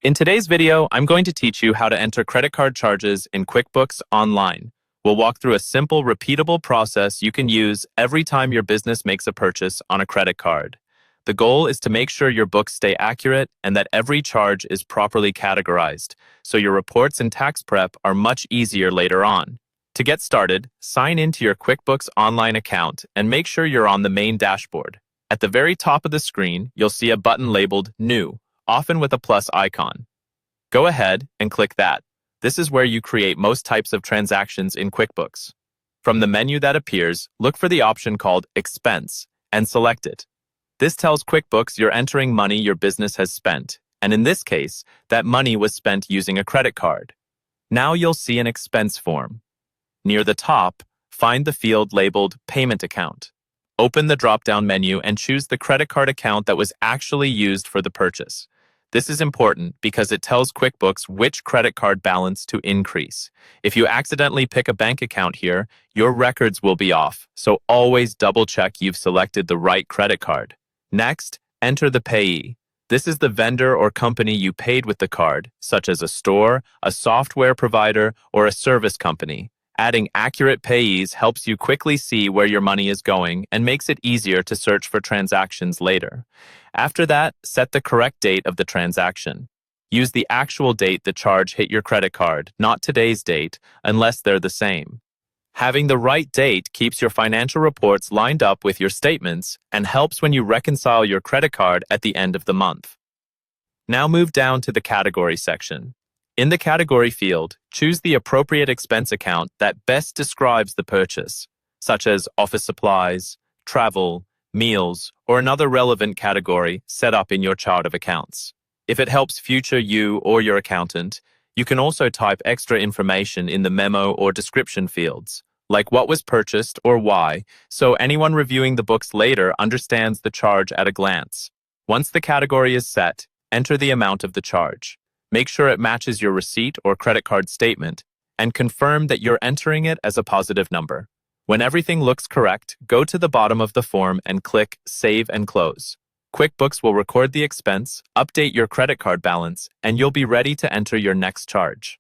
In today's video, I'm going to teach you how to enter credit card charges in QuickBooks Online. We'll walk through a simple, repeatable process you can use every time your business makes a purchase on a credit card. The goal is to make sure your books stay accurate and that every charge is properly categorized, so your reports and tax prep are much easier later on. To get started, sign into your QuickBooks Online account and make sure you're on the main dashboard. At the very top of the screen, you'll see a button labeled New, often with a plus icon. Go ahead and click that. This is where you create most types of transactions in QuickBooks. From the menu that appears, look for the option called Expense and select it. This tells QuickBooks you're entering money your business has spent, and in this case, that money was spent using a credit card. Now you'll see an expense form. Near the top, find the field labeled Payment Account. Open the drop-down menu and choose the credit card account that was actually used for the purchase. This is important because it tells QuickBooks which credit card balance to increase. If you accidentally pick a bank account here, your records will be off, so always double-check you've selected the right credit card. Next, enter the payee. This is the vendor or company you paid with the card, such as a store, a software provider, or a service company. Adding accurate payees helps you quickly see where your money is going and makes it easier to search for transactions later. After that, set the correct date of the transaction. Use the actual date the charge hit your credit card, not today's date, unless they're the same. Having the right date keeps your financial reports lined up with your statements and helps when you reconcile your credit card at the end of the month. Now move down to the category section. In the category field, choose the appropriate expense account that best describes the purchase, such as office supplies, travel, meals, or another relevant category set up in your chart of accounts. If it helps future you or your accountant, you can also type extra information in the memo or description fields, like what was purchased or why, so anyone reviewing the books later understands the charge at a glance. Once the category is set, enter the amount of the charge. Make sure it matches your receipt or credit card statement, and confirm that you're entering it as a positive number. When everything looks correct, go to the bottom of the form and click Save and Close. QuickBooks will record the expense, update your credit card balance, and you'll be ready to enter your next charge.